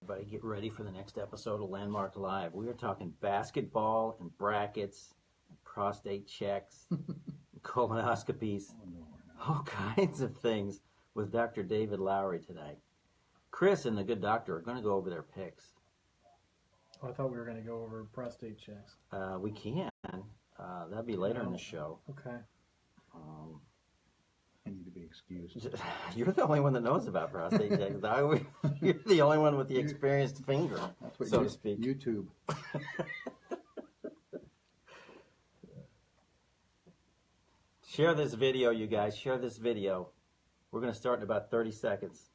Everybody get ready for the next episode of Landmark Live. We are talking basketball and brackets, and prostate checks, and colonoscopies, all kinds of things with Dr. David Lowry today. Chris and the good doctor are going to go over their picks. Oh, I thought we were going to go over prostate checks. We can. That'll be later in the show. Okay. I need to be excused. You're the only one that knows about prostate checks. You're the only one with the experienced finger, so to speak. YouTube. Share this video, you guys. Share this video. We're going to start in about 30 seconds.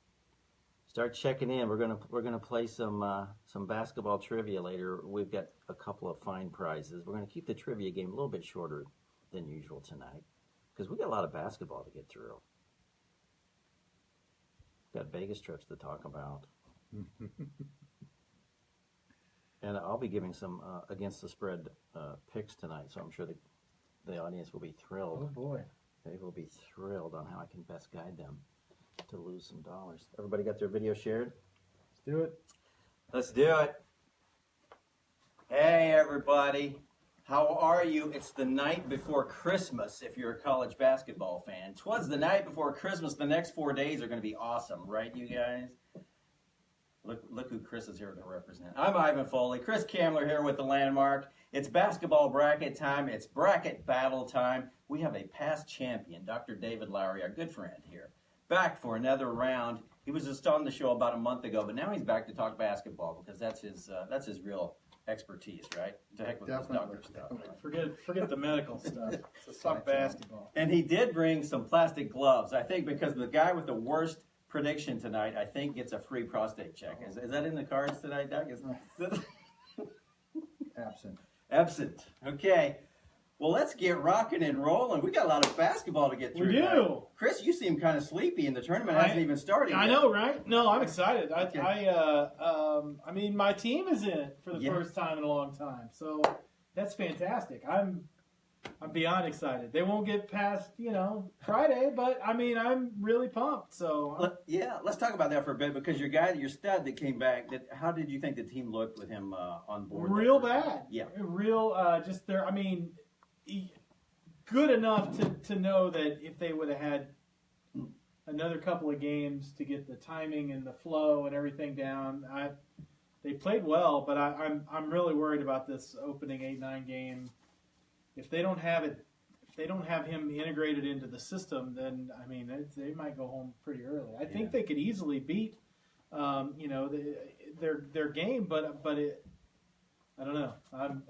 Start checking in. We're gonna play some basketball trivia later. We've got a couple of fine prizes. We're going to keep the trivia game a little bit shorter than usual tonight because we got a lot of basketball to get through. Got Vegas trips to talk about. And I'll be giving some against the spread picks tonight, so I'm sure the audience will be thrilled. Oh boy. They will be thrilled on how I can best guide them to lose some dollars. Everybody got their video shared? Let's do it. Let's do it. Hey, everybody. How are you? It's the night before Christmas if you're a college basketball fan. 'Twas the night before Christmas. The next 4 days are going to be awesome, right, you guys? Look who Chris is here to represent. I'm Ivan Foley. Chris Kamler here with the Landmark. It's basketball bracket time. It's bracket battle time. We have a past champion, Dr. David Lowry, our good friend here, back for another round. He was just on the show about a month ago, but now he's back to talk basketball because that's his real expertise, right? To heck with this doctor stuff. Forget the medical stuff. Let's talk basketball. And he did bring some plastic gloves, I think, because the guy with the worst prediction tonight, I think, gets a free prostate check. Is that in the cards tonight, Doug? Absent. Okay. Well, let's get rocking and rolling. We got a lot of basketball to get through. We do. Tonight. Chris, you seem kind of sleepy, and the tournament hasn't even started. I know, right? No, I'm excited. Okay. I mean, my team is in it for the first time in a long time, so that's fantastic. I'm beyond excited. They won't get past, Friday, but I mean, I'm really pumped. So let's talk about that for a bit because your stud that came back. How did you think the team looked with him on board? Real bad. Yeah. Just there. I mean, good enough to know that if they would have had another couple of games to get the timing and the flow and everything down, they played well. But I'm really worried about this opening 8-9 game. If they don't have him integrated into the system, then I mean they might go home pretty early. I think they could easily beat, their game, but I don't know.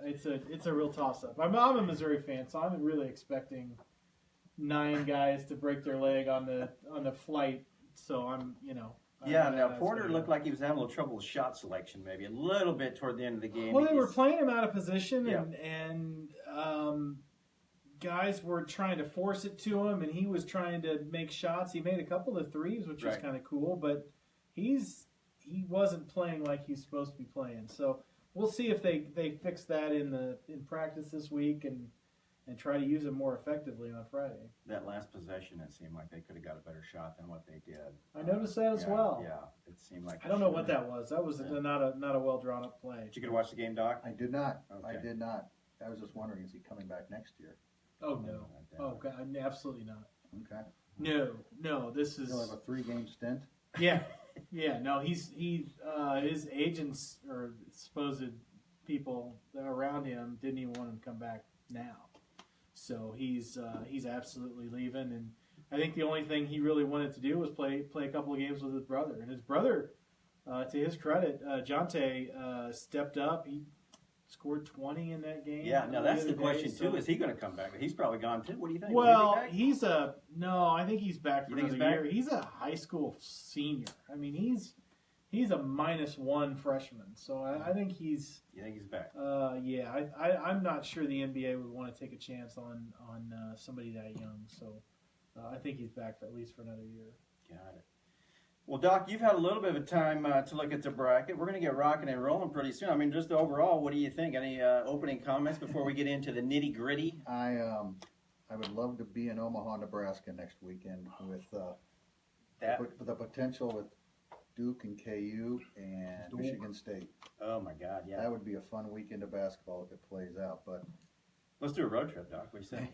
It's a real toss up. I'm a Missouri fan, so I'm really expecting 9 guys to break their leg on the flight. So I'm. Now Porter looked like he was having a little trouble with shot selection, maybe a little bit toward the end of the game. Well, they were playing him out of position, and guys were trying to force it to him, and he was trying to make shots. He made a couple of threes, which was kind of cool, but he wasn't playing like he's supposed to be playing. So we'll see if they fix that in practice this week and try to use it more effectively on Friday. That last possession, it seemed like they could have got a better shot than what they did. I noticed that as well. Yeah, it seemed like. I don't know what that was. That was not a well drawn up play. Did you get to watch the game, Doc? I did not. Okay. I did not. I was just wondering, is he coming back next year? Oh no! Oh God, absolutely not. Okay. No. This is. He'll have a 3-game stint. Yeah. No, his agents or supposed people around him didn't even want him to come back now. So he's absolutely leaving, and I think the only thing he really wanted to do was play a couple of games with his brother. And his brother, to his credit, Jonte stepped up. He scored 20 in that game. Yeah, now that's the question too. Is he going to come back? He's probably gone too. What do you think? Well, I think he's back for another year. Back? He's a high school senior. I mean, he's a -1 freshman. So I think he's. You think he's back? I'm not sure the NBA would want to take a chance on somebody that young. So I think he's back at least for another year. Got it. Well, Doc, you've had a little bit of time to look at the bracket. We're going to get rocking and rolling pretty soon. I mean, just overall, what do you think? Any opening comments before we get into the nitty gritty? I would love to be in Omaha, Nebraska next weekend with the potential with Duke and KU and Michigan State. Oh my God, yeah. That would be a fun weekend of basketball if it plays out. But Let's do a road trip, Doc. What do you say?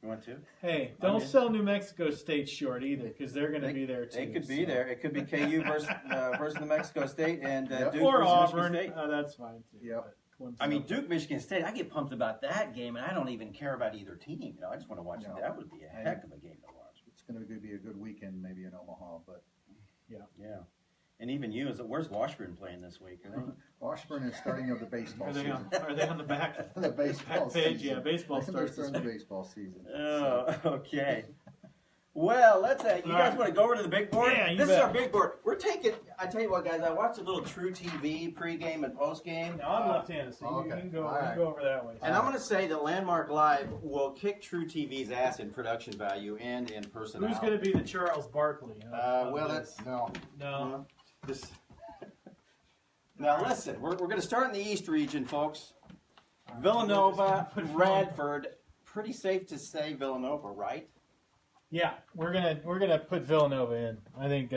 You want to? Hey, don't sell New Mexico State short either, because they're going to be there too. They could be there. It could be KU versus New Mexico State and Duke or versus Auburn. Michigan State. That's fine too. Yep. I mean, Duke, Michigan State, I get pumped about that game, and I don't even care about either team. You know, I just want to watch it. That would be a heck of a game to watch. it's going to be a good weekend, maybe in Omaha. But Yeah. And even you, where's Washburn playing this week? Are they? Washburn is starting of the baseball Are they season. on the back? The baseball page, season. yeah, baseball They're starts starting this the week. baseball season. Oh, okay. Well, let's. You guys want to go over to the big board? Yeah, you This bet. is our big board. We're taking. I tell you what, guys. I watched a little True TV pregame and postgame. No, I'm left-handed, so you can go over that way. And I'm going to say that Landmark Live will kick True TV's ass in production value and in personality. Who's going to be the Charles Barkley? Well, that's no. This. Now listen, we're going to start in the East region, folks. Villanova, Radford. Pretty safe to say Villanova, right? Yeah, we're gonna put Villanova in. I think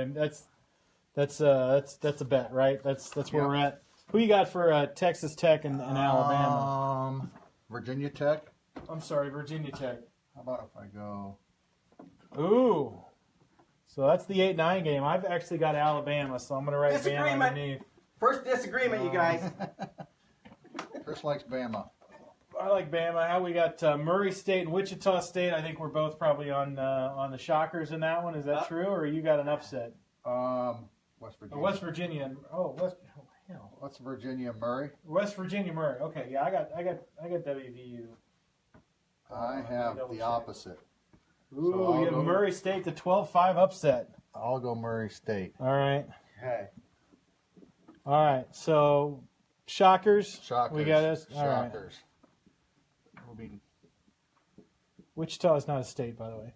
that's a bet, right? That's where we're at. Who you got for Texas Tech and Alabama? Virginia Tech. I'm sorry, Virginia Tech. How about if I go? Ooh, so that's the 8-9 game. I've actually got Alabama, so I'm gonna write Bama Disagreement. underneath. First disagreement, you guys. Chris likes Bama. I like Bama. How we got Murray State and Wichita State. I think we're both probably on the Shockers in that one. Is that true, or you got an upset? West Virginia. West Virginia. West Virginia Murray. West Virginia Murray. Okay, yeah, I got WVU. I have the opposite. Ooh, So you have Murray State, the 12-5 upset. I'll go Murray State. All right. Okay. All right. So, Shockers. Shockers. We got us. All right. Shockers. Wichita is not a state, by the way.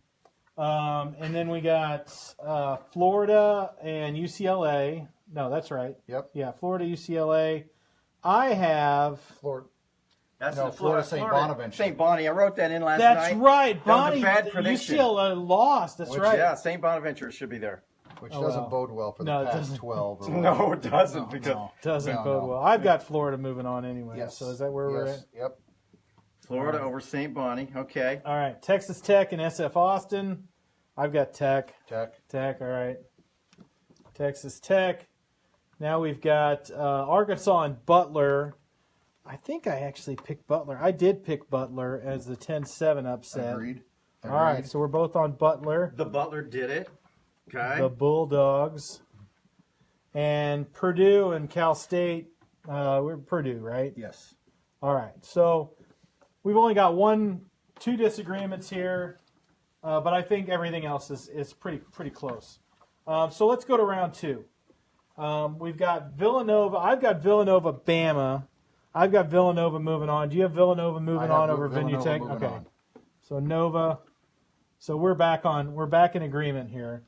And then we got Florida and UCLA. No, that's right. Yep. Yeah, Florida, UCLA. I have. Florida. That's No, the Florida St. Bonaventure. St. Bonnie. I wrote that in last night. That's right. Bonnie. That was a bad prediction. UCLA lost. That's right. Yeah, St. Bonaventure should be there. Which Oh, doesn't well. bode well for the No, it past doesn't. 12. Or No, it doesn't. Doesn't No, bode no. well. I've got Florida moving on anyway. Yes. So is that where we're at? Yep. Florida over St. Bonnie. Okay. All right. Texas Tech and SF Austin. I've got Tech. Tech. All right. Texas Tech. Now we've got Arkansas and Butler. I think I actually picked Butler. I did pick Butler as the 10-7 upset. Agreed. All right. So we're both on Butler. The Butler did it. Okay. The Bulldogs. And Purdue and Cal State. We're Purdue, right? Yes. All right. So we've only got two disagreements here, but I think everything else is pretty close. So let's go to round two. We've got Villanova. I've got Villanova, Bama. I've got Villanova moving on. Do you have Villanova moving on over Virginia Tech? Okay. On. So Nova. So we're back in agreement here.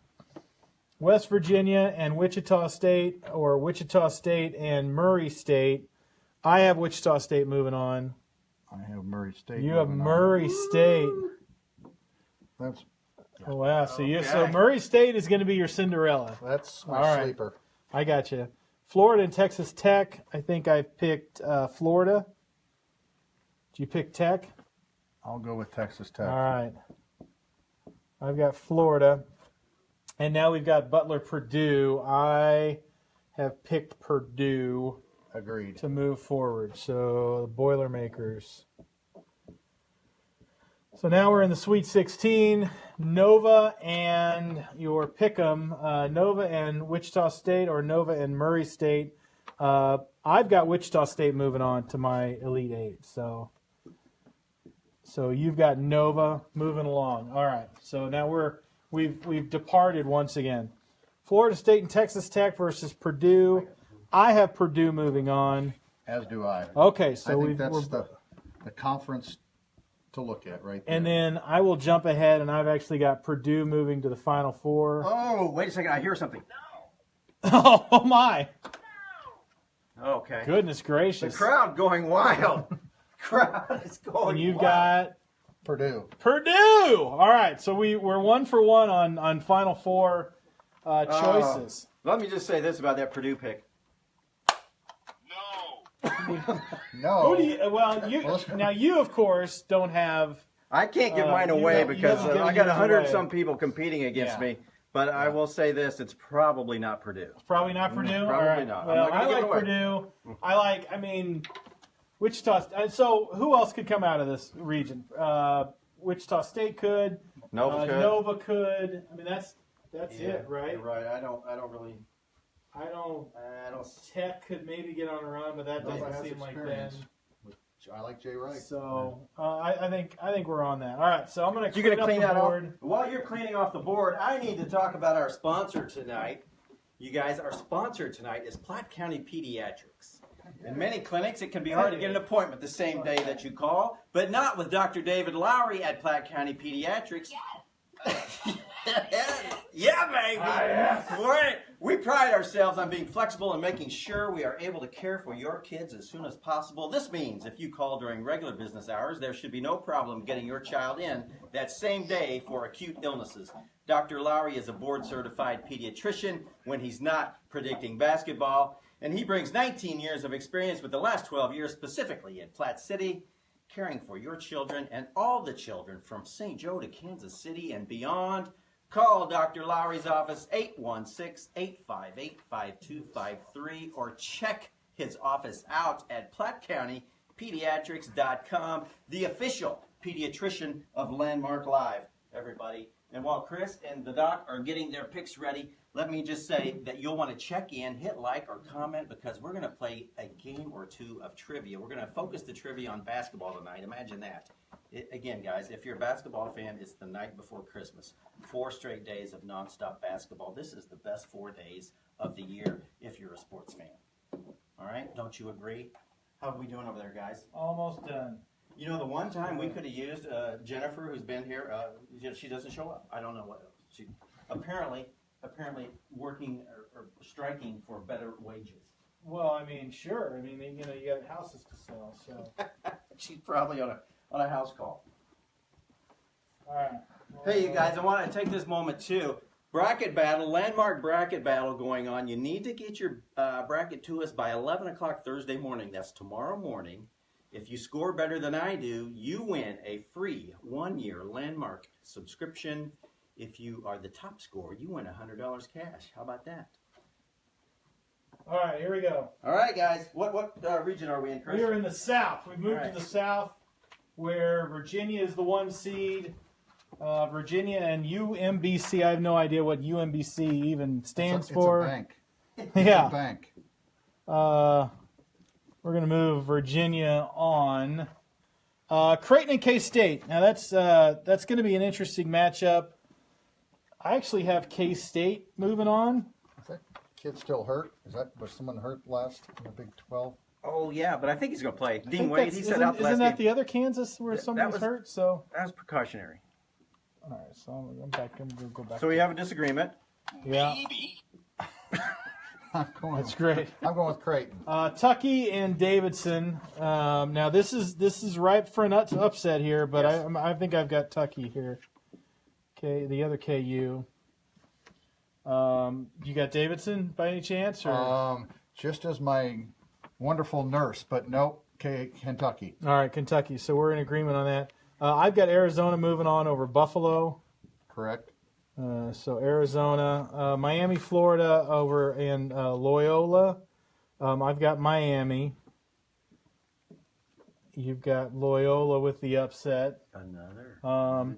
West Virginia and Wichita State, or Wichita State and Murray State. I have Wichita State moving on. I have Murray State. You have Murray State. That's Oh, wow. So Murray State is going to be your Cinderella. my All right. sleeper. I got you. Florida and Texas Tech. I think I picked Florida. Did you pick Tech? I'll go with Texas Tech. All right. I've got Florida. And now we've got Butler, Purdue. I have picked Purdue Agreed. to move forward. So the Boilermakers. So now we're in the Sweet 16. Nova and your Pick'em. Nova and Wichita State, or Nova and Murray State. I've got Wichita State moving on to my Elite Eight. So you've got Nova moving along. All right. So now we've departed once again. Florida State and Texas Tech versus Purdue. I have Purdue moving on. As do I. Okay, so I think that's the conference to look at right there. And then I will jump ahead, and I've actually got Purdue moving to the Final Four. Oh, wait a second. I hear something. Oh my! Okay. Goodness gracious! The crowd going wild. Crowd is going And you've wild. got Purdue. All right, so we're 1 for 1 on Final Four choices. Let me just say this about that Purdue pick. No. Who do you? Well, you of course don't have. I can't give mine you away haven't because given I got yours 100 away. some people competing against Yeah. me. But I will say this: it's probably not Purdue. Probably not Purdue. Probably All right. not. I'm Well, not gonna I give like it away. Purdue. I mean, Wichita. So who else could come out of this region? Wichita State could. Nova could. Nova could. I mean, that's it, right? You're right. I don't really. I don't. Tech could maybe get on a run, but that Nova doesn't has seem like experience. them. I like Jay Wright. So I think we're on that. All right. So I'm gonna You gonna clean up that the off? board. While you're cleaning off the board, I need to talk about our sponsor tonight. You guys, our sponsor tonight is Platte County Pediatrics. In many clinics, it can be hard to get an appointment the same day that you call, but not with Dr. David Lowry at Platte County Pediatrics. Yeah, baby. Right. We pride ourselves on being flexible and making sure we are able to care for your kids as soon as possible. This means if you call during regular business hours, there should be no problem getting your child in that same day for acute illnesses. Dr. Lowry is a board-certified pediatrician when he's not predicting basketball, and he brings 19 years of experience with the last 12 years specifically in Platte City, caring for your children and all the children from St. Joe to Kansas City and beyond. Call Dr. Lowry's office 816-858-5253 or check his office out at PlatteCountyPediatrics.com, the official pediatrician of Landmark Live, everybody. And while Chris and the doc are getting their picks ready, let me just say that you'll want to check in, hit like or comment, because we're going to play a game or two of trivia. We're going to focus the trivia on basketball tonight. Imagine that. Again, guys, if you're a basketball fan, it's the night before Christmas. 4 straight days of nonstop basketball. This is the best 4 days of the year if you're a sports fan. All right? Don't you agree? How are we doing over there, guys? Almost done. You know, the one time we could have used Jennifer, who's been here, she doesn't show up. I don't know what. She apparently working or striking for better wages. Well, I mean, sure. I mean, you got houses to sell, so. She's probably on a house call. All right. Hey, you guys, I want to take this moment too. Bracket battle, landmark bracket battle going on. You need to get your bracket to us by 11 o'clock Thursday morning. That's tomorrow morning. If you score better than I do, you win a free 1-year landmark subscription. If you are the top scorer, you win $100 cash. How about that? All right, here we go. All right, guys. What region are we in, Chris? We are in the South. We've moved All right. to the South, where Virginia is the 1 seed. Virginia and UMBC. I have no idea what UMBC even stands for. It's a bank. Yeah. It's a bank. We're going to move Virginia on. Creighton and K-State. Now that's going to be an interesting matchup. I actually have K-State moving on. Is that kid still hurt? Was someone hurt last in the Big 12? Oh yeah, but I think he's going to play. I Dean think Wade, that's- he set out the last Isn't that game. the other Kansas where That somebody was was- hurt? So That was precautionary. all right, so I'm back. I'm going to go back. So we have a disagreement. Yeah, I'm going that's great. with Creighton. Tucky and Davidson. Now this is ripe for an upset here, but Yes. I think I've got Tucky here. The other KU. You got Davidson by any chance? Or? Just as my wonderful nurse, but nope, Kentucky. All right, Kentucky. So we're in agreement on that. I've got Arizona moving on over Buffalo. Correct. So Arizona, Miami, Florida over in Loyola. I've got Miami. You've got Loyola with the upset. Another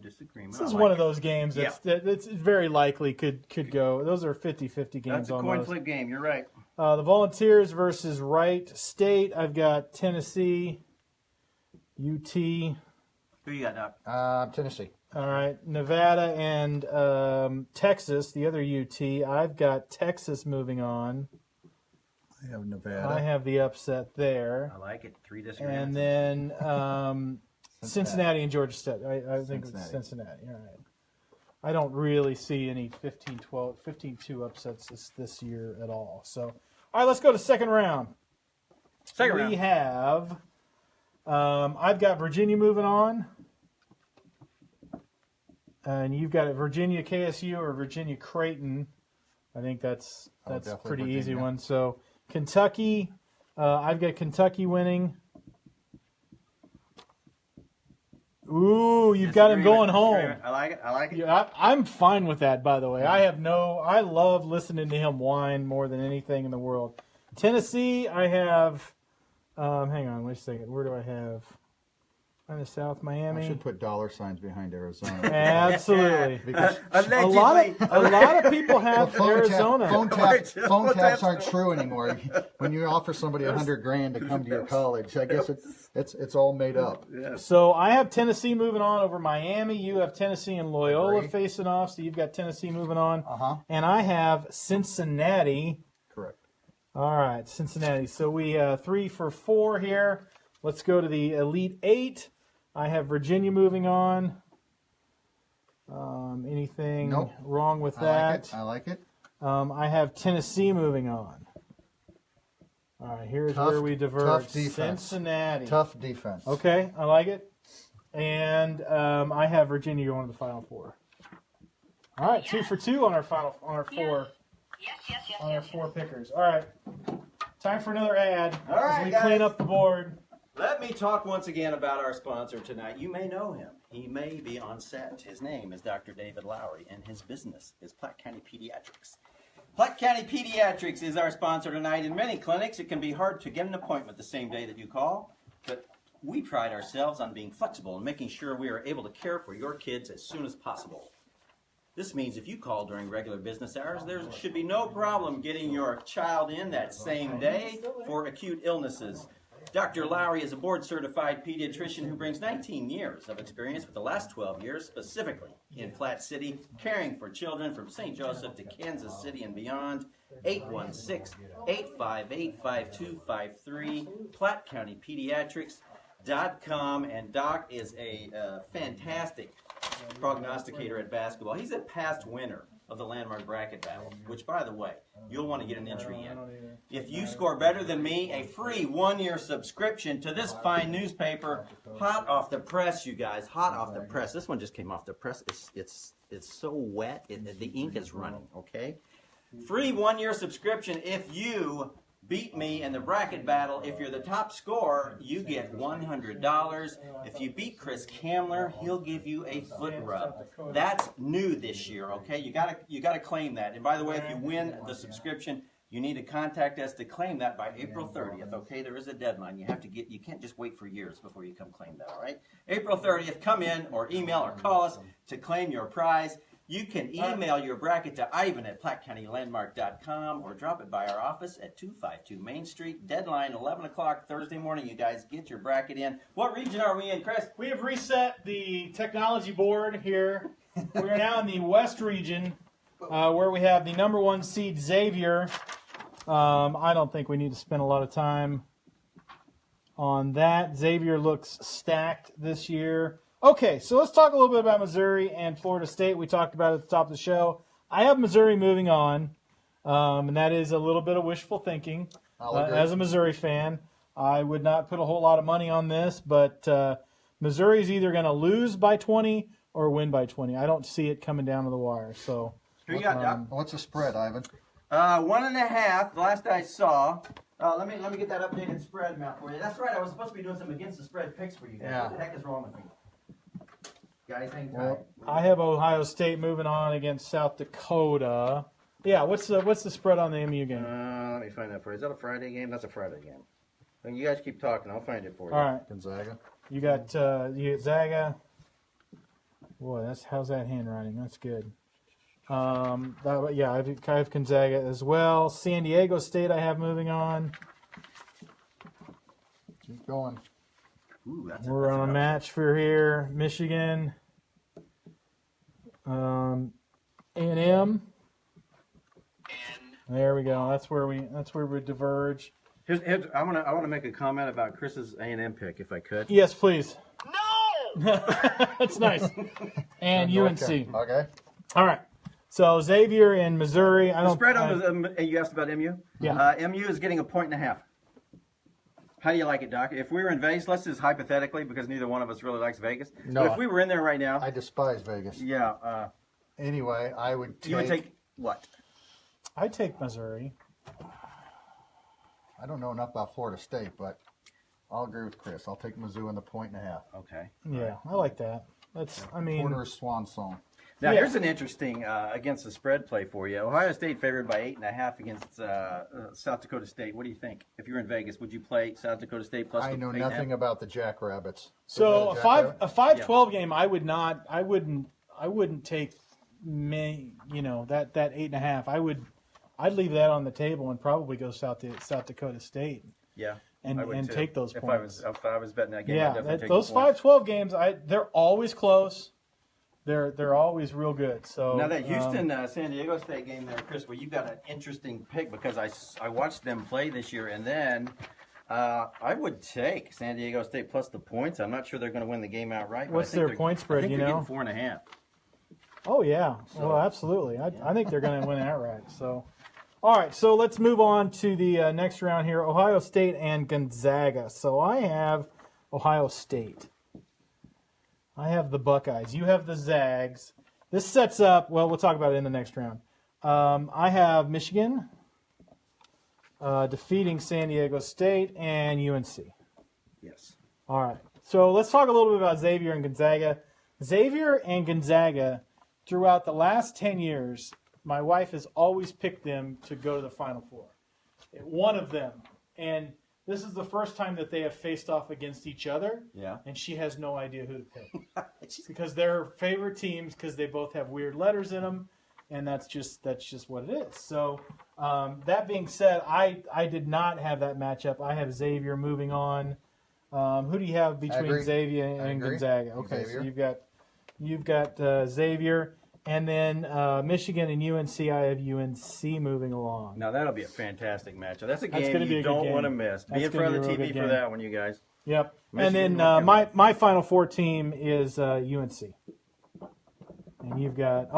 disagreement. This is one of those games that's very likely could go. Those are 50-50 games. That's a coin almost. flip game. You're right. The Volunteers versus Wright State. I've got Tennessee, UT. Who you got, Doc? Tennessee. All right, Nevada and Texas, the other UT. I've got Texas moving on. I have Nevada. I have the upset there. I like it. 3 disagreements. And then Cincinnati and Georgia State. I think it's Cincinnati. Cincinnati. All right. I don't really see any 15-2 upsets this year at all. So, all right, let's go to second round. Second round. We have, I've got Virginia moving on. And you've got Virginia KSU or Virginia Creighton. I think that's definitely pretty easy Virginia. one. So Kentucky I've got Kentucky winning. Ooh, you've got him going home. I like it. I like it. Yeah, I'm fine with that, by the way. I love listening to him whine more than anything in the world. Tennessee, I have, hang on, wait a second. Where do I have? Kind of South Miami. I should put $signs behind Arizona. Absolutely. Because a lot of people have Arizona. Phone taps aren't true anymore. When you offer somebody $100,000 to come to your college, I guess it's all made up. So I have Tennessee moving on over Miami. You have Tennessee and Loyola Agree. facing off. So you've got Tennessee moving on. Uh-huh. And I have Cincinnati. Correct. All right, Cincinnati. So we 3 for 4 here. Let's go to the Elite 8. I have Virginia moving on. Anything Nope. wrong with that? I like it. I have Tennessee moving on. All right, here's where we diverge. Tough defense. Cincinnati. Tough defense. Okay, I like it. And I have Virginia going to the Final Four. All right, 2 for 2 on our four pickers. All right, time for another ad. All right, as we guys. clean up the board. Let me talk once again about our sponsor tonight. You may know him. He may be on set. His name is Dr. David Lowry, and his business is Platte County Pediatrics. Platte County Pediatrics is our sponsor tonight. In many clinics, it can be hard to get an appointment the same day that you call, but we pride ourselves on being flexible and making sure we are able to care for your kids as soon as possible. This means if you call during regular business hours, there should be no problem getting your child in that same day for acute illnesses. Dr. Lowry is a board-certified pediatrician who brings 19 years of experience, with the last 12 years specifically in Platte City, caring for children from St. Joseph to Kansas City and beyond. 816-858-5253, PlatteCountyPediatrics.com. And Doc is a fantastic prognosticator at basketball. He's a past winner of the Landmark Bracket Battle, which, by the way, you'll want to get an entry in. If you score better than me, a free 1-year subscription to this fine newspaper, hot off the press, you guys, hot off the press. This one just came off the press. It's so wet, the ink is running, okay? Free 1-year subscription if you beat me in the bracket battle. If you're the top scorer, you get $100. If you beat Chris Kamler, he'll give you a foot rub. That's new this year, okay? You gotta claim that. And by the way, if you win the subscription, you need to contact us to claim that by April 30th, okay? There is a deadline. You can't just wait for years before you come claim that, all right? April 30th, come in or email or call us to claim your prize. You can email your bracket to Ivan at PlatteCountyLandmark.com or drop it by our office at 252 Main Street. Deadline 11 o'clock Thursday morning. You guys get your bracket in. What region are we in, Chris? We have reset the technology board here. We're now in the West region, where we have the number 1 seed Xavier. I don't think we need to spend a lot of time on that. Xavier looks stacked this year. Okay, so let's talk a little bit about Missouri and Florida State. We talked about it at the top of the show. I have Missouri moving on, and that is a little bit of wishful thinking. As a Missouri fan, I would not put a whole lot of money on this, but Missouri is either going to lose by 20 or win by 20. I don't see it coming down to the wire. So, Who you got, Doc? What's the spread, Ivan? 1.5. The last I saw. Let me get that updated spread map for you. That's right. I was supposed to be doing some against the spread picks for you guys. Yeah. What the heck is wrong with me? Guys, hang tight. Well, I have Ohio State moving on against South Dakota. Yeah, what's the spread on the MU game? Let me find that for you. Is that a Friday game? That's a Friday game. And you guys keep talking. I'll find it for you. All right, Gonzaga. you got Zaga. Boy, how's that handwriting? That's good. I have Gonzaga as well. San Diego State I have moving on. Keep going. Ooh, We're on a match for here. Michigan. A&M. There we go. That's where we diverge. I want to make a comment about Chris's A&M pick, if I could. Yes, please. No. That's nice. And UNC. Okay. All right. So Xavier and Missouri. The spread on you asked about MU? Yeah. MU is getting 1.5. How do you like it, Doc? If we were in Vegas, let's just hypothetically, because neither one of us really likes Vegas. No. But if we were in there right now, I despise Vegas. yeah. Anyway, I would take. You would take what? I take Missouri. I don't know enough about Florida State, but I'll agree with Chris. I'll take Mizzou in the 1.5. Okay. Yeah, I like that. I mean, Porter's swan song. Now, Yeah. here's an interesting against the spread play for you. Ohio State favored by 8.5 against South Dakota State. What do you think? If you're in Vegas, would you play South Dakota State plus? I know 8.5? nothing about the Jackrabbits. so Jackrabbit? a 5-12 game, I wouldn't take that 8.5. I'd leave that on the table and probably go South Dakota State. Yeah. And I would too. take those points. If I was betting that game, I'd Yeah, definitely take those the points. 5-12 games, they're always close. They're always real good. So Now that Houston San Diego State game there, Chris, where you got an interesting pick because I watched them play this year, and then I would take San Diego State plus the points. I'm not sure they're going to win the game outright. What's their point spread? I think You they're know? getting 4.5. Oh yeah, well absolutely. I think they're going to win outright. So, all right. So let's move on to the next round here: Ohio State and Gonzaga. So I have Ohio State. I have the Buckeyes. You have the Zags. This sets up. Well, we'll talk about it in the next round. I have Michigan defeating San Diego State and UNC. Yes. All right. So let's talk a little bit about Xavier and Gonzaga. Xavier and Gonzaga, throughout the last 10 years, my wife has always picked them to go to the Final Four. One of them. And this is the first time that they have faced off against each other. Yeah. And she has no idea who to pick. Because they're her favorite teams because they both have weird letters in them. And that's just what it is. So that being said, I did not have that matchup. I have Xavier moving on. Who do you have between Xavier and Gonzaga? Okay, Xavier. So you've got Xavier, and then Michigan and UNC. I have UNC moving along. Now that'll be a fantastic matchup. That's a That's game gonna be you a good don't game. want to miss. Be in That's front of gonna the be a TV real for good that one, you guys. Yep. Michigan, and then North my Final Four team is UNC. And you've got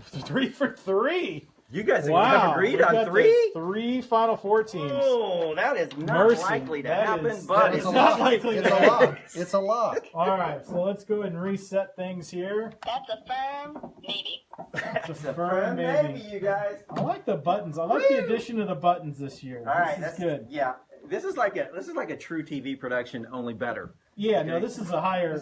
3 for 3. You guys Wow. have agreed We've on got 3? the 3 Final Four teams. Oh, that is not Mercy. likely to That happen, is- but that it's is not likely It's to a happen. lock. It's a lock. All right, so let's go ahead and reset things here. That's a firm maybe. It's a firm maybe. you guys. I like the buttons. I like the addition of the buttons this year. All right, this is good. Yeah, this is like a true TV production, only better. Yeah, no, this is a higher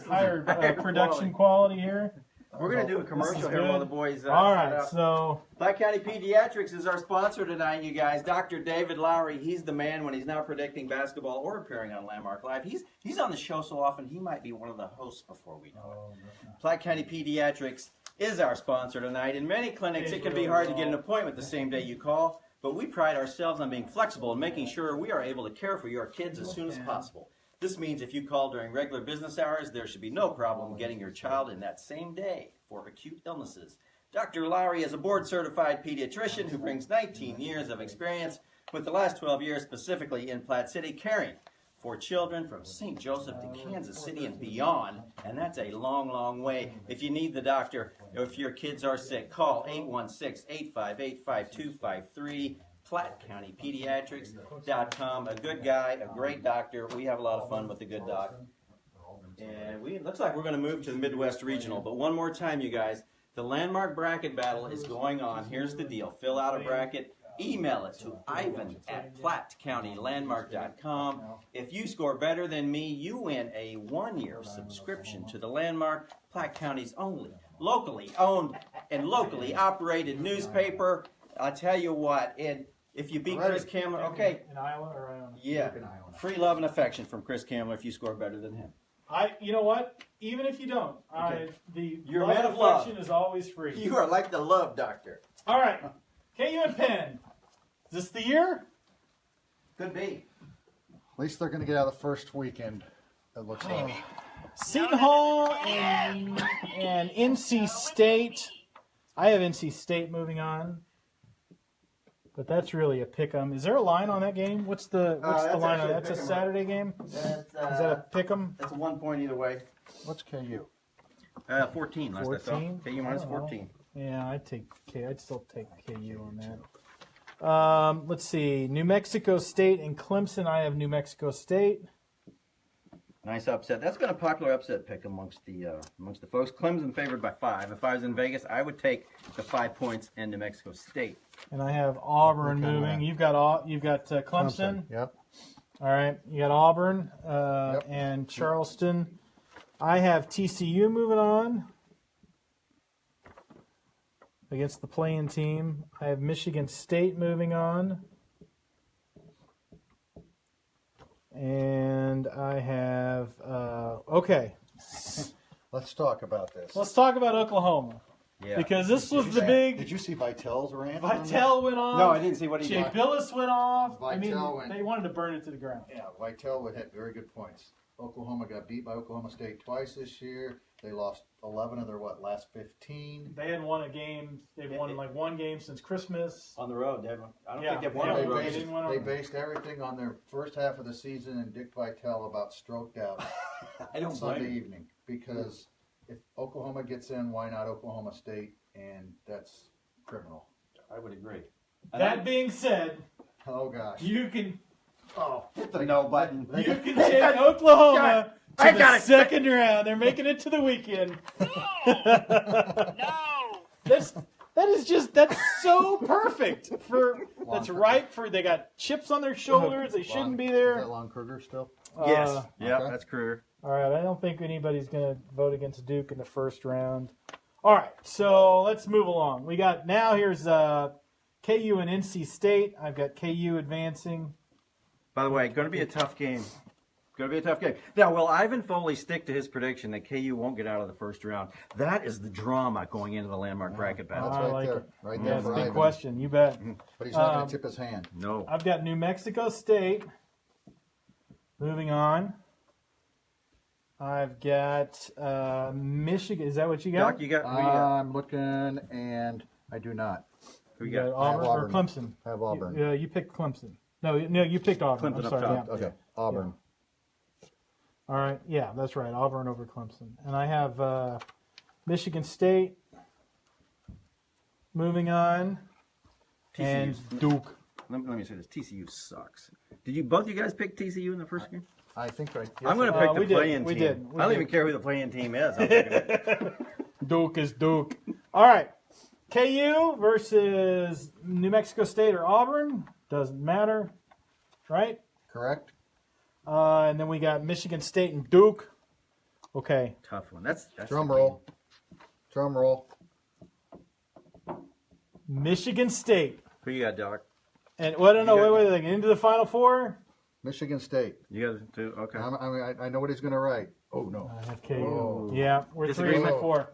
production quality here. We're gonna do a commercial here good. while the boys. All set right, up. so Platte County Pediatrics is our sponsor tonight, you guys. Dr. David Lowry, he's the man when he's not predicting basketball or appearing on Landmark Live. He's on the show so often he might be one of the hosts before we know it. Platte County Pediatrics is our sponsor tonight. In many clinics, it can be hard to get an appointment the same day you call, but we pride ourselves on being flexible and making sure we are able to care for your kids as soon as possible. This means if you call during regular business hours, there should be no problem getting your child in that same day for acute illnesses. Dr. Lowry is a board-certified pediatrician who brings 19 years of experience, with the last 12 years specifically in Platte City, caring for children from St. Joseph to Kansas City and beyond, and that's a long, long way. If you need the doctor, if your kids are sick, call 816-858-5253. PlatteCountyPediatrics.com. A good guy, a great doctor. We have a lot of fun with the good doc. And it looks like we're going to move to the Midwest Regional. But one more time, you guys, the Landmark Bracket Battle is going on. Here's the deal. Fill out a bracket. Email it to Ivan@PlatteCountyLandmark.com. If you score better than me, you win a 1-year subscription to the Landmark, Platte County's only locally owned and locally operated newspaper. I'll tell you what, if you beat Chris Kamler, okay. in Iowa or Iona? Yeah, free love and affection from Chris Kamler if you score better than him. You know what? Even if you don't, You're a love man and of love. affection is always free. You are like the love doctor. All right, KU and Penn. Is this the year? Could be. At least they're going to get out of the first weekend. It looks like. Seton Hall and NC State. I have NC State moving on. But that's really a pick 'em. Is there a line on that game? What's the that's line on actually a that? That's a pick 'em. Saturday game? That's, Is that a pick 'em? That's a 1 point either way. What's KU? 14 last I 14? saw. KU minus I don't know. 14. Yeah, I'd still take KU on that. Let's see. New Mexico State and Clemson. I have New Mexico State. Nice upset. That's been a popular upset pick amongst the folks. Clemson favored by 5. If I was in Vegas, I would take the 5 points in New Mexico State. And I have Auburn Okay. moving. You've got Clemson. Yep. All right, you got Auburn Yep. and Charleston. I have TCU moving on against the playing team. I have Michigan State moving on. And I have, okay, Let's talk about this. let's talk about Oklahoma. Yeah. Because this was the Did big, you see Vitale's rant? Vitale went off. No, I didn't see what he Jay did. Billis went off. Vitale went- They wanted to burn it to the ground. Yeah, Vitale would have very good points. Oklahoma got beat by Oklahoma State twice this year. They lost 11 of their last 15. They hadn't won a game. They've won like one game since Christmas. On the road, Devin. I don't Yeah. think they've won Yeah, on They the road. based- didn't win on- based everything on their first half of the season, and Dick Vitale about stroked out I don't Sunday blame you. evening, because if Oklahoma gets in, why not Oklahoma State? And that's criminal. I would agree. That being said, Oh gosh. you can Hit the no button. you can take Oklahoma I to got the it. second round. They're making it to the weekend. No! That's so perfect that's right for they got chips on their shoulders. They shouldn't be Is there. that Lon Kruger still? Yes. Yeah, Okay. that's Kruger. All right, I don't think anybody's going to vote against Duke in the first round. All right, so let's move along. We got now here's KU and NC State. I've got KU advancing. By the way, going to be a tough game. Going to be a tough game. Now, will Ivan Foley stick to his prediction that KU won't get out of the first round? That is the drama going into the landmark bracket battle. That's I right like there. it. Right Yeah, there it's for a big Ivan. question. You bet. But he's not going to tip his hand. No. I've got New Mexico State. Moving on. I've got Michigan. Is that what you got? Doc, you got who you got? I'm looking, and I do not. Who you You got got? Auburn, or Auburn. Clemson? I have Auburn. You picked Clemson. No, you picked Auburn. Clemson I'm up sorry. top. Yeah. Okay, Auburn. All right. Yeah, that's right. Auburn over Clemson. And I have Michigan State. Moving on. And Duke. Let me say this. TCU sucks. Did you both you guys pick TCU in the first game? I think right. I'm going to pick we the did. play-in team. We did. We I don't did. even care who the play-in team is. I'm picking it. Duke is Duke. All right. KU versus New Mexico State or Auburn. Doesn't matter. Right? Correct. And then we got Michigan State and Duke. Okay. Tough one. That's Drum the roll. Drum roll. Michigan State. game. Who you got, Doc? And well, I don't know. You got- Wait. Into the Final Four? Michigan State. You got two? Okay. I know what he's going to write. Oh no. I have KU. Oh. Yeah, we're 3 Disagreement? and 4.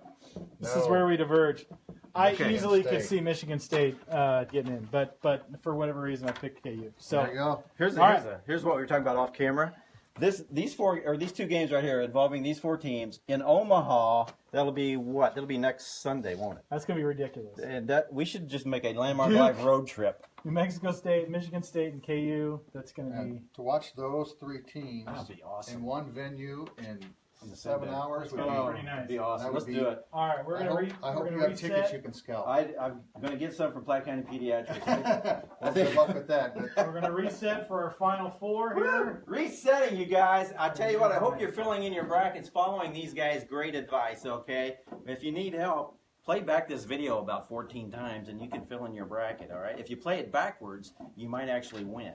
This is No. where we diverge. I Okay. easily could State. see Michigan State getting in, but for whatever reason, I picked KU. So There you go. Here's All right. what we were talking about off camera. These two games right here involving these four teams in Omaha. That'll be what? That'll be next Sunday, won't it? that's gonna be ridiculous. And that we should just make a landmark Duke. live road trip. New Mexico State, Michigan State, and KU. That's gonna be. And to watch those three teams That'd be awesome. in one venue in the same 7 day. hours would gonna be be. pretty nice. That'd be awesome. That would Let's be- do it. All right, we're I gonna. hope, I hope we're you gonna have tickets reset. you can scalp. I'm going to get some from Platte County Pediatrics. Well, good luck with that. But We're gonna reset for our Final Four here. Resetting, you guys. I tell you what, I hope you're filling in your brackets following these guys' great advice, okay? If you need help, play back this video about 14 times and you can fill in your bracket, all right? If you play it backwards, you might actually win,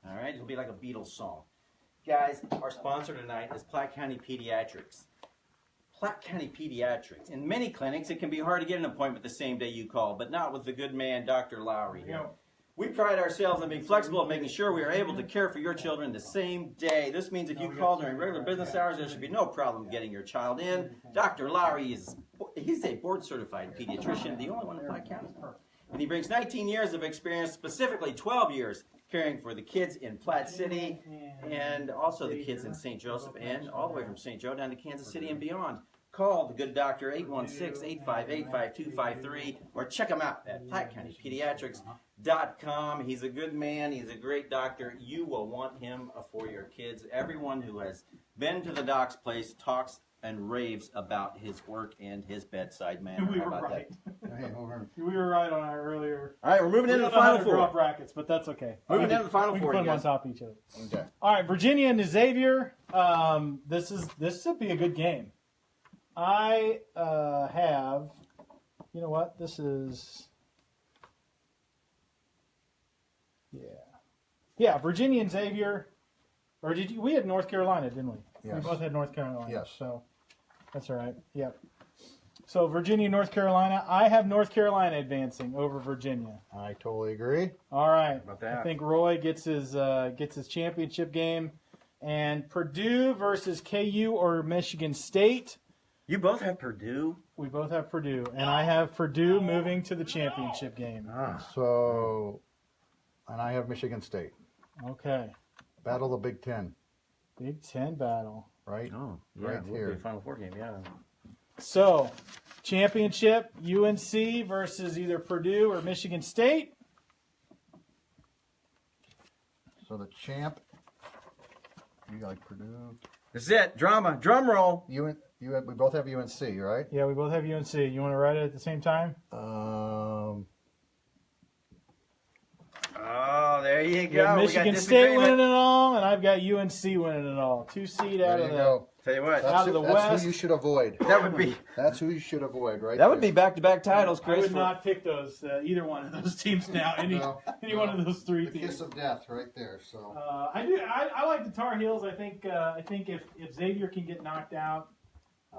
all right? It'll be like a Beatles song. Guys, our sponsor tonight is Platte County Pediatrics. Platte County Pediatrics. In many clinics, it can be hard to get an appointment the same day you call, but not with the good man, Dr. Lowry here. We pride ourselves on being flexible and making sure we are able to care for your children the same day. This means if you call during regular business hours, there should be no problem getting your child in. Dr. Lowry he's a board-certified pediatrician, the only one in Platte County. And he brings 19 years of experience, specifically 12 years, caring for the kids in Platte City and also the kids in St. Joseph and all the way from St. Joe down to Kansas City and beyond. Call the good doctor 816-858-5253 or check him out at PlatteCountyPediatrics.com. He's a good man. He's a great doctor. You will want him for your kids. Everyone who has been to the doc's place talks and raves about his work and his bedside manner. We How were about right. that? Hey, over. We were right on our earlier. All right, we're moving into the final Draw four. brackets, but that's okay. Moving into the final we four, can put you them on guys. top of each other. Okay. All right, Virginia and Xavier. This should be a good game. I have. You know what? This is. Yeah, Virginia and Xavier. Or did you? We had North Carolina, didn't we? Yes. We both had North Carolina. Yes. So that's all right. Yep. So Virginia, North Carolina. I have North Carolina advancing over Virginia. I totally agree. All right. about that? I think Roy gets his championship game, and Purdue versus KU or Michigan State. You both have Purdue. We both have Purdue, and I have Purdue moving to the championship game. So, and I have Michigan State. Okay. Battle of the Big Ten, Big Ten battle. right? Oh, Right here. Final Four game, yeah. So, championship, UNC versus either Purdue or Michigan State. So the champ, you like Purdue. This is it. Drama. Drum roll. We both have UNC, right? Yeah, we both have UNC. You want to write it at the same time? Oh, there you You go. have We Michigan got State disagreement. winning it all, and I've got UNC winning it all. 2 seed out There of you the. go. Tell you what, Out of the That's West. who you should avoid. that would be That's who you should avoid, right? be back-to-back titles, I Chris. would not pick those either one of those teams now. Any one of those three the teams. kiss of death, right there. So I do. I like the Tar Heels. I think if Xavier can get knocked out,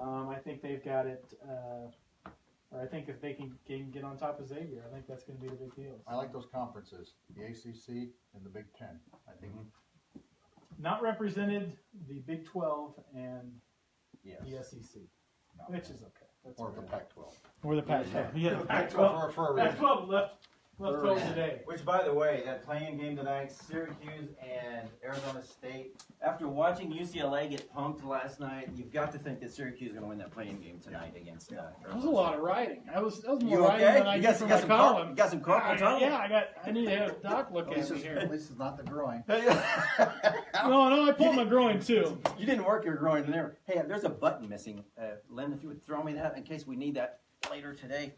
I think they've got it. Or I think if they can get on top of Xavier, I think that's going to be the big deal. I like those conferences, the ACC and the Big Ten. I think Not represented the Big 12 and Yes. the SEC, which is okay. That's or okay. the Pac-12. Or the Pac-12. Yeah, the Pac-12 for a reason. Pac-12 left home today. Which, by the way, that playing game tonight, Syracuse and Arizona State. After watching UCLA get punked last night, you've got to think that Syracuse is going to win that playing game tonight against. That was a lot of writing. That was more You writing okay? than I You get got from some my column. you got some carpal tunnel? Yeah, I need to have Doc look at me here. At least it's not the groin. No, I pulled my groin too. You didn't work your groin there. Hey, there's a button missing. Lynn, if you would throw me that in case we need that later today.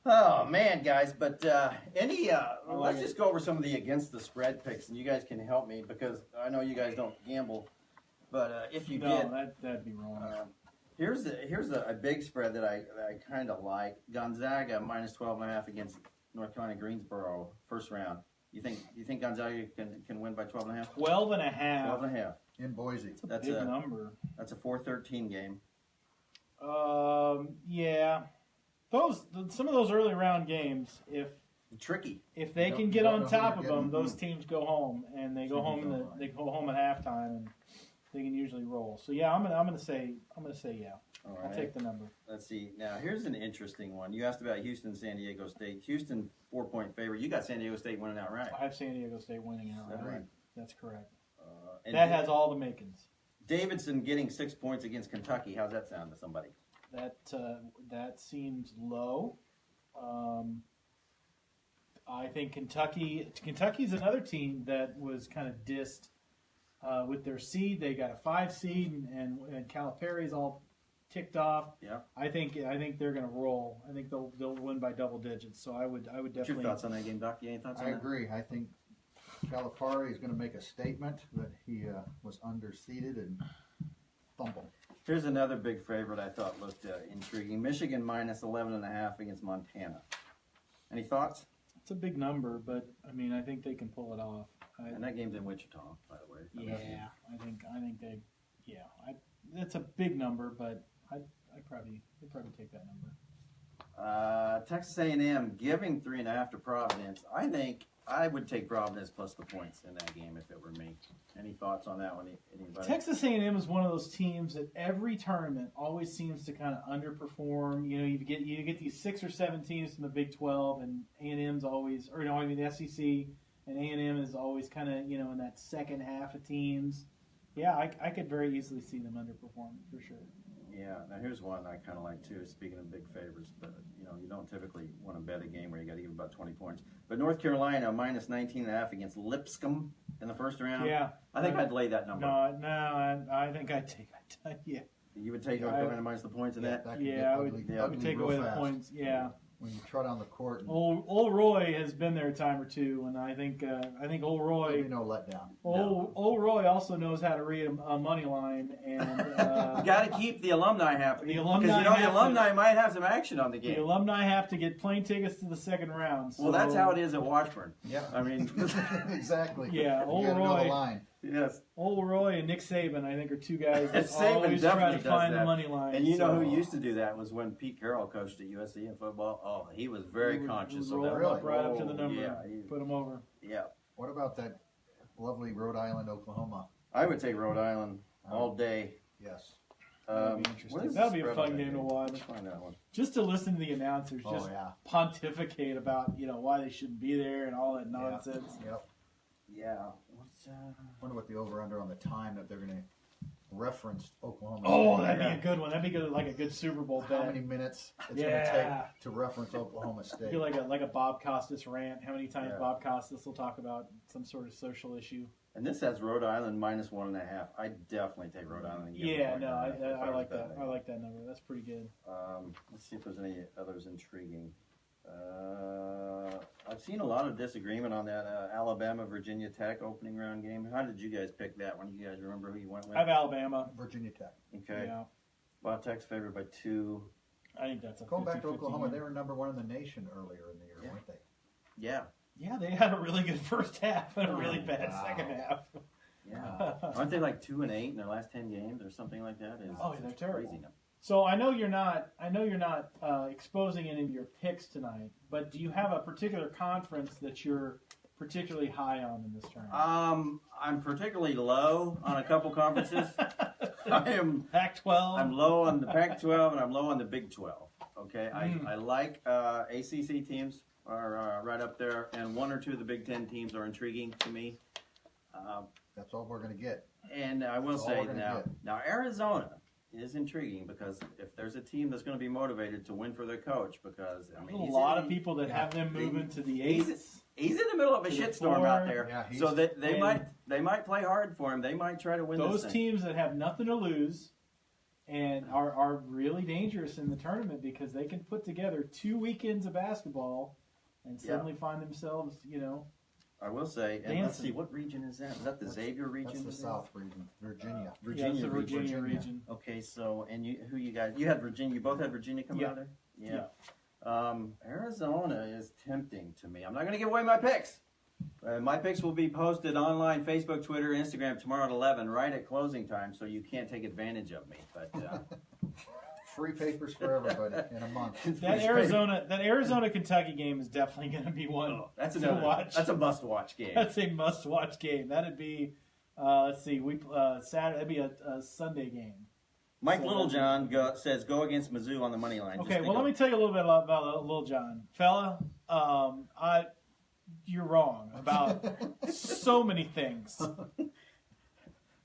Oh man, guys! But let's just go over some of the against the spread picks, and you guys can help me because I know you guys don't gamble. But if you did, that'd be wrong. here's a big spread that I kind of like. Gonzaga minus 12.5 against North Carolina Greensboro first round. You think Gonzaga can win by 12.5? 12.5. 12.5. In Boise. That's Big a number. that's a 4-13 game. Yeah. Some of those early round games, Tricky. if they You can don't- get you don't on know who top you're of them, getting. those teams go home and they go home they go home at halftime and they can usually roll. So yeah, I'm gonna say yeah. All I'll right. take the number. Let's see. Now here's an interesting one. You asked about Houston, San Diego State. Houston 4-point favorite. You got San Diego State winning outright. I have San Diego State winning outright. Right. That's correct. And That has all the makings. Davidson getting 6 points against Kentucky. How's that sound to somebody? That seems low. I think Kentucky's another team that was kind of dissed with their seed. They got a 5 seed, and Calipari's all ticked off. Yeah. I think they're going to roll. I think they'll win by double digits. So I would What's definitely. your thoughts on that game, Doc? You any thoughts on I that? agree. I think Calipari is going to make a statement that he was underseeded and fumble. Here's another big favorite I thought looked intriguing. Michigan minus 11.5 against Montana. Any thoughts? It's a big number, but I mean, I think they can pull it off. And that game's in Wichita, by the way. Yeah, I think they. Yeah, that's a big number, but I'd probably take that number. Texas A&M giving 3.5 to Providence. I think I would take Providence plus the points in that game if it were me. Any thoughts on that one? Anybody? Texas A&M is one of those teams that every tournament always seems to kind of underperform. You know, you get these 6 or 7 teams from the Big 12, and A&M's always, or no, I mean the SEC, and A&M is always kind of in that second half of teams. Yeah, I could very easily see them underperforming for sure. Yeah, now here's one I kind of like too. Speaking of big favors, but you don't typically want to bet a game where you got to give about 20 points. But North Carolina minus 19.5 against Lipscomb in the first round. Yeah, I think I'd lay that number. No, I think I'd take. Yeah, You would take North Carolina minus the points in that? That could Yeah, get I ugly, would ugly take real away the fast. points. Yeah. When you trot on the court, and Old Roy has been there a time or two, and I think old there'll Roy be no letdown. old Roy also knows how to read a money line, and You got to keep the alumni happy. The alumni because have the to- alumni might have some action on the the game. alumni have to get plane tickets to the second round. So, Well, that's how it is at Washburn. Yeah, I mean, exactly. Yeah, You old gotta know Roy. the line. yes. Old Roy and Nick Saban, I think, are two guys that Saban always try definitely to does find that. the money line. And you know so, who used to do that was when Pete Carroll coached at USC in football. Oh, he was very conscious of roll that. them Really? up right up to the Oh, number, yeah, put them over. Yeah. What about that lovely Rhode Island, Oklahoma? I would take Rhode Island all day. Yes. That'd be What interesting. is That'll the be a spread fun on that game to watch. Let's find that one. Just to listen to the announcers Oh just yeah. pontificate about why they shouldn't be there and all that nonsense. Yep. Yeah. What's Wonder what the over under on the time that they're going to reference Oklahoma. Oh, State. that'd be a good one. That'd be good, like a good Super Bowl How bet. many minutes it's Yeah. going to take to reference Oklahoma State? Be like a Bob Costas rant. How many times Yeah. Bob Costas will talk about some sort of social issue? And this has Rhode Island minus 1.5. I definitely take Rhode Island. And give Yeah, them no, 1.5 if I was like that. betting. I like that number. That's pretty good. Let's see if there's any others intriguing. I've seen a lot of disagreement on that Alabama Virginia Tech opening round game. How did you guys pick that one? You guys remember who you went with? I have Alabama. Virginia Tech. Okay. Yeah, Well, Tech's favored by 2. I think that's a Going back to 50-50 Oklahoma, game. they were number one in the nation earlier in the year, Yeah. weren't they? Yeah. Yeah, they had a really good first half and a really bad Wow. second half. Yeah. Aren't they like 2-8 in their last 10 games or something like that? Oh, yeah, they're terrible. Crazy. So I know you're not exposing any of your picks tonight, but do you have a particular conference that you're particularly high on in this tournament? I'm particularly low on a couple conferences. I'm Pac-12. low on the Pac-12 and I'm low on the Big 12. Okay, I like ACC teams are right up there, and one or two of the Big 10 teams are intriguing to me. That's all we're going to get. And I will That's all say we're gonna now Arizona is intriguing because if there's a team that's going to be motivated to win for their coach, because I mean a he's lot in- of people that have them moving to the he's- eights. He's in the middle of a To the shitstorm four. out there, Yeah, he's- so that they and- might play hard for him. They might try to win Those this thing. teams that have nothing to lose and are really dangerous in the tournament because they can put together 2 weekends of basketball and suddenly find themselves, I will say, and let's dancing. see, what region is that? Is that the Xavier region? That's the South region, Virginia. yeah, it's the Virginia region. Okay, so and who you guys? You had Virginia. You both had Virginia come Yeah. out of there. Yeah. Arizona is tempting to me. I'm not going to give away my picks. My picks will be posted online, Facebook, Twitter, Instagram tomorrow at 11, right at closing time, so you can't take advantage of me. But Free papers for everybody in a month. That Arizona Kentucky game is definitely going to be one that's to another. watch. That's a must-watch game. That's a must-watch game. That'd be, let's see, Saturday. That'd be a Sunday game. Mike Littlejohn says go against Mizzou on the money line. Okay, well, let me tell you a little bit about Lil John, fella. You're wrong about so many things.